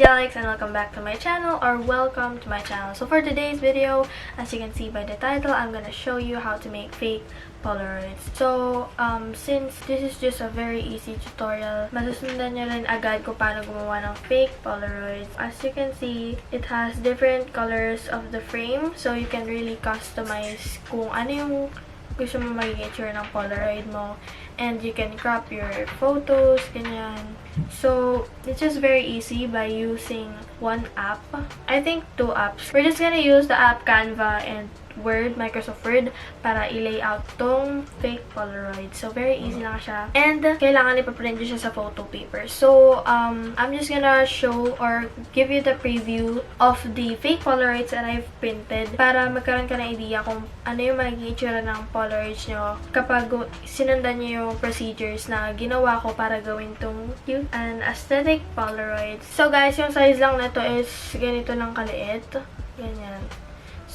Geliexcs and welcome back to my channel, or welcome to my channel. So for today's video, as you can see by the title, I'm gonna show you how to make fake Polaroids. So, since this is just a very easy tutorial, masusundan nyo rin agad kung paano gumawa ng fake Polaroids. As you can see, it has different colors of the frame, so you can really customize kung ano yung gusto mo magiging itsura ng Polaroid mo. And you can crop your photos, ganyan. So, it's just very easy by using one app. I think two apps. We're just gonna use the app Canva and Word, Microsoft Word, para i-layout tong fake Polaroid. So, very easy lang siya. And, kailangan ipaprint siya sa photo paper. So, I'm just gonna show or give you the preview of the fake Polaroids that I've printed para magkaroon ka ng idea kung ano yung magiging itsura ng Polaroids nyo kapag sinundan nyo yung procedures na ginawa ko para gawin tong cute and aesthetic Polaroids. So, guys, yung size lang nito is ganito lang kaliit. Ganyan.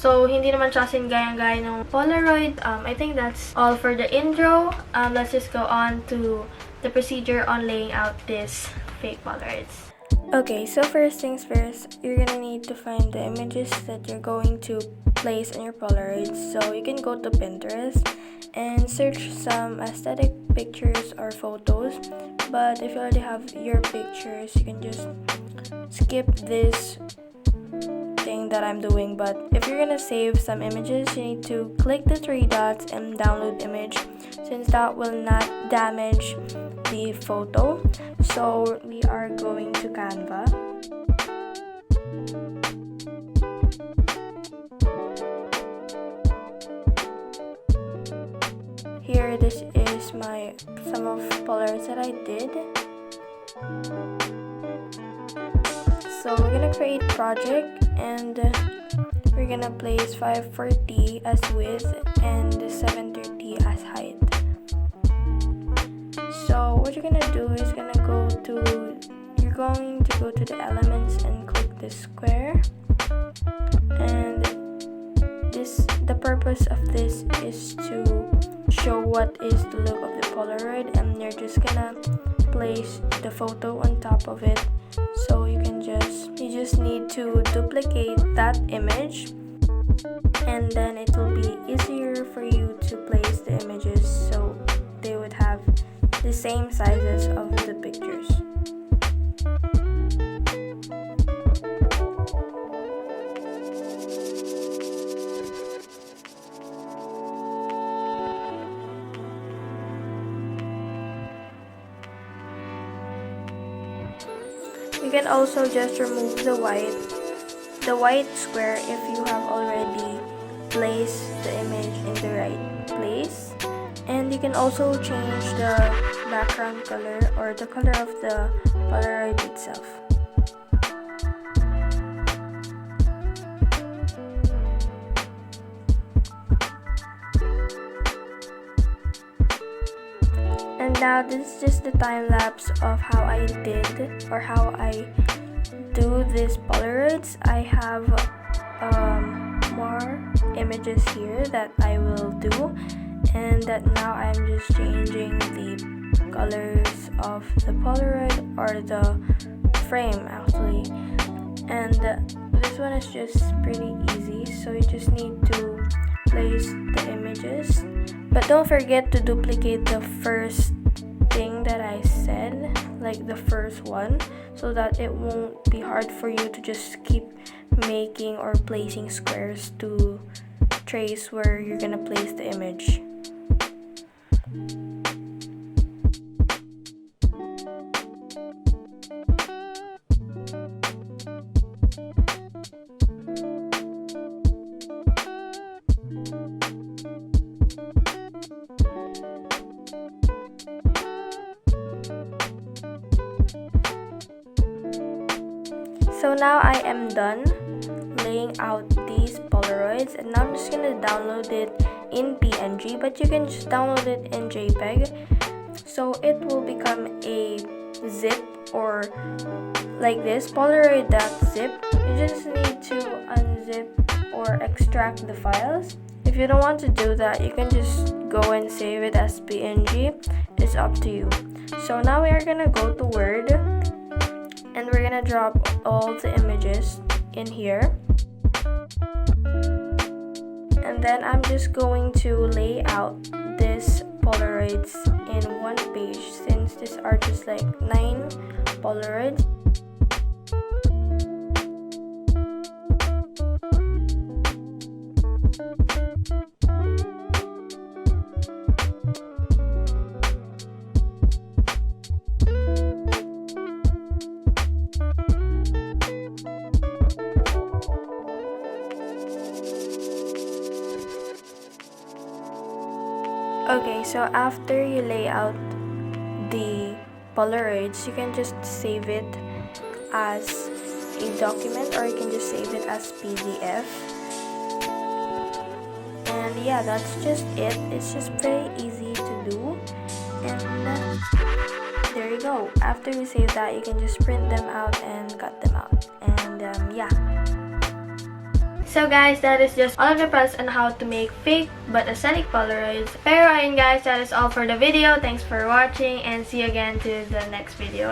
So, hindi naman siya gayang-gaya ng Polaroid. I think that's all for the intro. Let's just go on to the procedure on laying out this fake Polaroids. Okay, so first things first, you're gonna need to find the images that you're going to place on your Polaroids. So, you can go to Pinterest and search some aesthetic pictures or photos. But if you already have your pictures, you can just skip this thing that I'm doing. But if you're gonna save some images, you need to click the three dots and download image, since that will not damage the photo. So we are going to Canva. Here, this is some of Polaroids that I did. So we're gonna create project, and we're gonna place 540 as width and 730 as height. So what you're gonna do is you're going to go to the elements and click the square. And the purpose of this is to show what is the look of the Polaroid, and you're just gonna place the photo on top of it. So you just need to duplicate that image, and then it will be easier for you to place the images so they would have the same sizes of the pictures. You can also just remove the white square if you have already placed the image in the right place. And you can also change the background color or the color of the Polaroid itself. And now this is just the time lapse of how I did or how I do these Polaroids. I have more images here that I will do, and that now I'm just changing the colors of the Polaroid or the frame actually. And this one is just pretty easy, so you just need to place the images. But don't forget to duplicate the first thing that I said, like the first one, so that it won't be hard for you to just keep making or placing squares to trace where you're gonna place the image. So now I am done laying out these Polaroids, and now I'm just gonna download it in PNG, but you can just download it in JPEG, so it will become a zip or like this Polaroid.zip. You just need to unzip or extract the files. If you don't want to do that, you can just go and save it as PNG. It's up to you. So now we are gonna go to Word, and we're gonna drop all the images in here. And then I'm just going to lay out this Polaroids in one page, since these are just like 9 Polaroids. Okay, so after you lay out the Polaroids, you can just save it as a document, or you can just save it as PDF. And yeah, that's just it. It's just pretty easy to do. And there you go. After you save that, you can just print them out and cut them out. And yeah. So guys, that is just all of the process on how to make fake but aesthetic Polaroids. Pero ayun guys, that is all for the video. Thanks for watching and see you again to the next video.